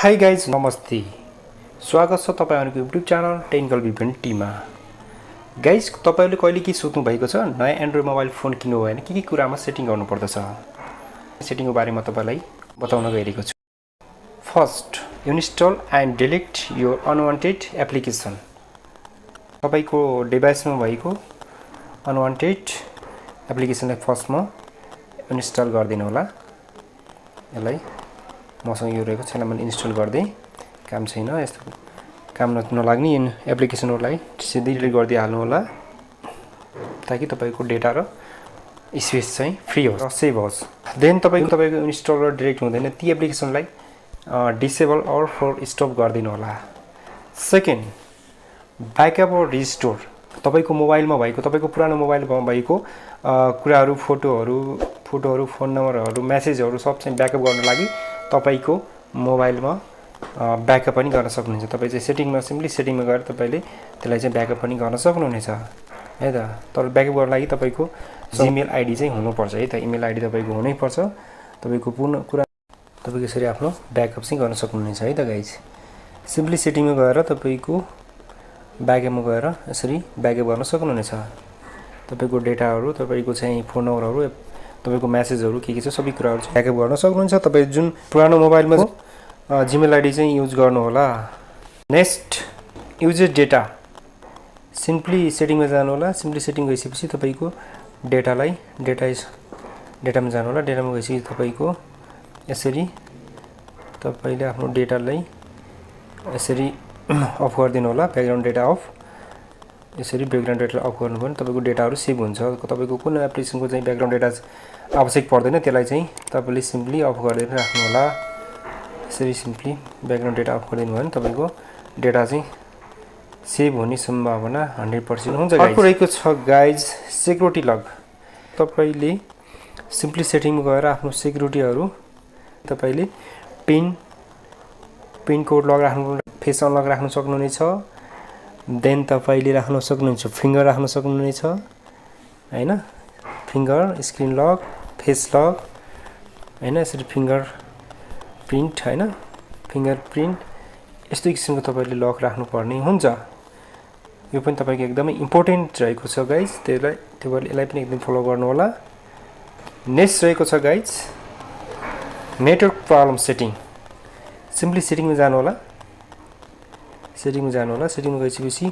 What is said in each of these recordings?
Hi guys नमस्ते, स्वागत छ तपाईहरुको YouTube channel technical Bipin T मा। गाइज तपाईहरुले कहिले के सोच्नु भएको छ, नयाँ एन्ड्रोइड मोबाइल फोन किन्नु भएन के कुरामा सेटिङ गर्नु पर्दछ? सेटिङको बारेमा तपाईलाई बताउन गइरहेको छु। First, install and delete your unwanted application. तपाईको डिभाइसमा भएको अनवान्टेड एप्लिकेसनलाई फर्स्टमा इन्स्टल गरिदिनु होला। यसलाई मसँग यो रहेको छैन, मैले इन्स्टल गर्दै काम छैन, यस्तो काम नलाग्ने एप्लिकेसनहरुलाई सिधै डिलिट गरिदिहाल्नु होला ताकि तपाईको डेटा र स्पेस चाहिँ फ्री होस्, सेभ होस्। देन तपाईको इन्स्टल र डिलिट हुँदैन, ती एप्लिकेसनलाई डिसेबल अर फर स्टप गरिदिनु होला। सेकेन्ड, ब्याकअप र रिस्टोर। तपाईको मोबाइलमा भएको, तपाईको पुरानो मोबाइलमा भएको कुराहरु, फोटोहरु, फोन नम्बरहरु, मेसेजहरु सब चाहिँ ब्याकअप गर्न लागि तपाईको मोबाइलमा ब्याकअप पनि गर्न सक्नुहुन्छ। तपाई चाहिँ सेटिङमा सिम्पली सेटिङमा गएर तपाईले त्यसलाई चाहिँ ब्याकअप पनि गर्न सक्नुहुनेछ है त। तर ब्याकअप गर्न लागि तपाईको जीमेल आईडी चाहिँ हुनुपर्छ है त। इमेल आईडी तपाईको हुनै पर्छ। तपाईको पूर्ण कुरा तपाईको यसरी आफ्नो ब्याकअप चाहिँ गर्न सक्नुहुनेछ है त गाइज। सिम्पली सेटिङमा गएर तपाईको ब्याकअपमा गएर यसरी ब्याकअप गर्न सक्नुहुनेछ। तपाईको डेटाहरु, तपाईको चाहिँ फोन नम्बरहरु, तपाईको मेसेजहरु के छ सबै कुराहरु ब्याकअप गर्न सक्नुहुन्छ। तपाई जुन पुरानो मोबाइलमा जीमेल आईडी चाहिँ युज गर्नु होला। Next, user data. सिम्पली सेटिङमा जानु होला। सिम्पली सेटिङ गइसकेपछि तपाईको डेटामा जानु होला। डेटामा गइसकेपछि तपाईको यसरी तपाईले आफ्नो डेटालाई यसरी अफ गरिदिनु होला। Background data of. यसरी ब्याकग्राउन्ड डेटा अफ गर्नु भने तपाईको डेटाहरु सेभ हुन्छ। तपाईको कुन एप्लिकेसनको चाहिँ ब्याकग्राउन्ड डेटा आवश्यक पर्दैन त्यसलाई चाहिँ तपाईले सिम्पली अफ गरिदिन राख्नु होला। यसरी सिम्पली ब्याकग्राउन्ड डेटा अफ गरिदिनु भने तपाईको डेटा चाहिँ सेभ हुने सम्भावना 100% हुन्छ गाइज। अर्को रहेको छ गाइज सेक्युरिटी लक। तपाईले सिम्पली सेटिङमा गएर आफ्नो सेक्युरिटीहरु तपाईले पिन कोड लक राख्नु, फेस अनलक राख्न सक्नुहुनेछ। देन तपाईले राख्न सक्नुहुन्छ फिंगर राख्न सक्नुहुनेछ हैन। Finger, screen lock, face lock हैन, यसरी फिंगर प्रिन्ट हैन, फिंगर प्रिन्ट यस्तो किसिमको तपाईले लक राख्नु पर्ने हुन्छ। यो पनि तपाईको एकदमै इम्पोर्टेन्ट रहेको छ गाइज। त्यसलाई यसलाई पनि एकदम फलो गर्नु होला। नेक्स्ट रहेको छ guys network problem setting. Simply सेटिङमा जानु होला। सेटिङमा गइसकेपछि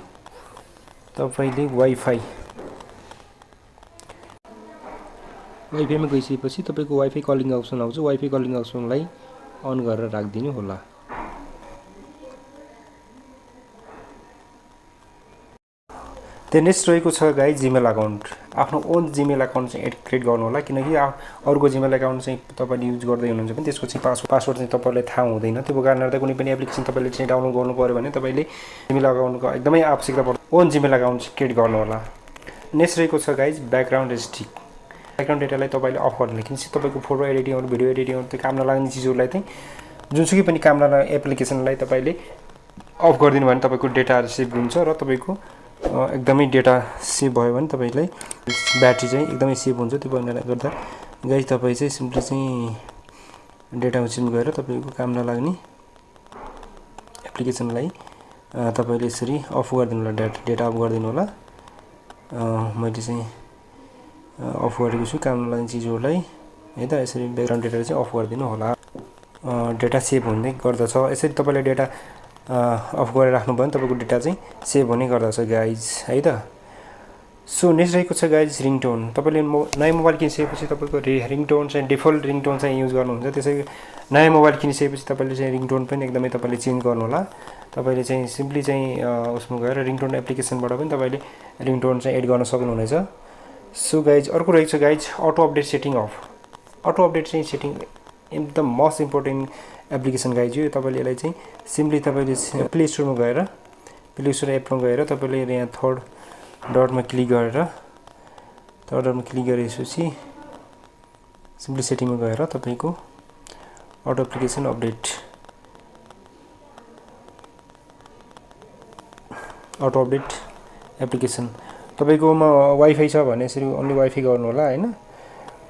तपाईले वाइफाईमा गइसकेपछि तपाईको वाइफाई कलिङ अप्सन आउँछ। वाइफाई कलिङ अप्सनलाई अन गरेर राख्दिनु होला। नेक्स्ट रहेको छ गाइज जीमेल अकाउन्ट। आफ्नो ओन जीमेल अकाउन्ट चाहिँ क्रिएट गर्नु होला, किनकि अरूको जीमेल अकाउन्ट चाहिँ तपाईले युज गर्दै हुनुहुन्छ भने त्यसको चाहिँ पासवर्ड चाहिँ तपाईलाई थाहा हुँदैन। त्यो कारणले कुनै पनि एप्लिकेसन तपाईले चाहिँ डाउनलोड गर्नु पर्यो भने तपाईले जीमेल अकाउन्टको एकदमै आवश्यकता पर्छ। ओन जीमेल अकाउन्ट क्रिएट गर्नु होला। नेक्स्ट रहेको छ गाइज ब्याकग्राउन्ड रिस्ट्रिक्ट। ब्याकग्राउन्ड डेटालाई तपाईले अफ गर्नु, किनकि तपाईको फोटो एडिटिङहरु, भिडियो एडिटिङहरु, त्यो काम नलाग्ने चीजहरुलाई चाहिँ जुनसुकै पनि काम नलाग्ने एप्लिकेसनलाई तपाईले अफ गरिदिनु भने तपाईको डेटा सेभ हुन्छ र तपाईको एकदमै डेटा सेभ भयो भने तपाईलाई ब्याट्री चाहिँ एकदमै सेभ हुन्छ। त्यो भएकोले गर्दा गाइज तपाई चाहिँ सिम्पली चाहिँ डेटा सेभ गरेर तपाईको काम नलाग्ने एप्लिकेसनलाई तपाईले यसरी अफ गरिदिनु होला। डेटा अफ गरिदिनु होला। मैले चाहिँ अफ गरेको छु काम नलाग्ने चीजहरुलाई है त। यसरी ब्याकग्राउन्ड डेटा चाहिँ अफ गरिदिनु होला। डेटा सेभ हुँदै गर्दछ। यसरी तपाईले डेटा अफ गरेर राख्नु भयो भने तपाईको डेटा चाहिँ सेभ हुने गर्दछ गाइज है त। सो नेक्स्ट रहेको छ गाइज रिङटोन। तपाईले नयाँ मोबाइल किनिसकेपछि तपाईको रिङटोन चाहिँ डिफल्ट रिङटोन चाहिँ युज गर्नुहुन्छ। त्यसैले नयाँ मोबाइल किनिसकेपछि तपाईले चाहिँ रिङटोन पनि एकदमै तपाईले चेन्ज गर्नु होला। तपाईले चाहिँ सिम्पली चाहिँ उसमा गएर रिङटोन एप्लिकेसनबाट पनि तपाईले रिङटोन चाहिँ एड गर्न सक्नुहुनेछ। सो गाइज अर्को रहेको छ guys auto update setting of. Auto update चाहिँ सेटिङ एकदम मोस्ट इम्पोर्टेन्ट एप्लिकेसन गाइज यो। तपाईले यसलाई चाहिँ सिम्पली तपाईले प्ले स्टोरमा गएर प्ले स्टोर एपमा गएर तपाईले यहाँ थर्ड डटमा क्लिक गरेपछि सिम्पली सेटिङमा गएर तपाईको अटो एप्लिकेसन अपडेट एप्लिकेसन तपाईकोमा वाइफाई छ भने यसरी ओन्ली वाइफाई गर्नु होला हैन।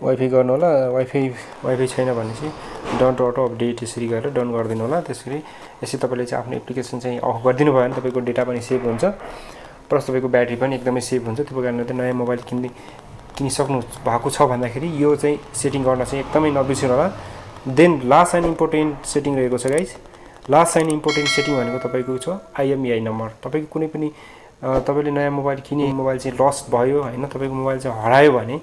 वाइफाई गर्नु होला। वाइफाई छैन भने चाहिँ डन्ट अटो अपडेट यसरी गरेर डन गरिदिनु होला। त्यसरी यसरी तपाईँले चाहिँ आफ्नो एप्लिकेसन चाहिँ अफ गरिदिनु भयो भने तपाईँको डेटा पनि सेभ हुन्छ, प्लस तपाईँको ब्याट्री पनि एकदमै सेभ हुन्छ। त्यो कारणले चाहिँ नयाँ मोबाइल किनिसक्नु भएको छ भन्दाखेरि यो चाहिँ सेटिङ गर्न चाहिँ एकदमै नबिर्सिनु होला। Then last and important setting रहेको छ guys. Last and important setting भनेको तपाईँको छ आइएमइआई नम्बर। तपाईँको कुनै पनि तपाईँले नयाँ मोबाइल किने, मोबाइल चाहिँ लस भयो होइन, तपाईँको मोबाइल चाहिँ हरायो भने,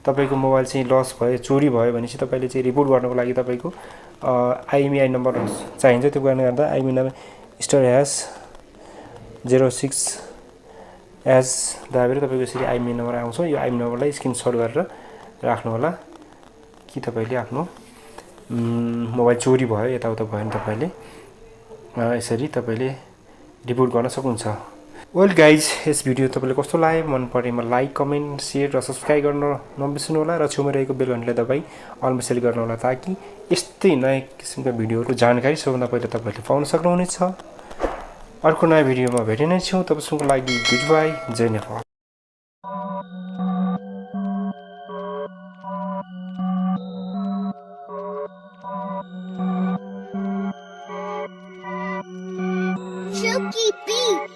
तपाईँको मोबाइल चाहिँ लस भयो, चोरी भयो भने चाहिँ तपाईँले चाहिँ रिपोर्ट गर्नको लागि तपाईँको आइएमइआई नम्बर चाहिन्छ। त्यो कारणले गर्दा आइएमइआई नम्बर *#06# दाबेर तपाईँको यसरी आइएमइआई नम्बर आउँछ। यो आइएमइआई नम्बरलाई स्क्रिनसट गरेर राख्नु होला कि तपाईँले आफ्नो मोबाइल चोरी भयो यताउता भयो भने तपाईँले यसरी तपाईँले रिपोर्ट गर्न सक्नुहुन्छ। वेल गाइज, यस भिडियो तपाईँले कस्तो लाग्यो, मन परेमा लाइक, कमेन्ट, सेयर र सब्सक्राइब गर्न नबिर्सनु होला र छेउमा रहेको बेल घन्टीलाई दबाई अलमा सेट गर्नु होला ताकि यस्तै नयाँ किसिमका भिडियोहरू जानकारी सबभन्दा पहिला तपाईँले पाउन सक्नुहुनेछ। अर्को नयाँ भिडियोमा भेटिने छौँ। तपाईँहरूको लागि good by, Jay Nepal. Chucky B.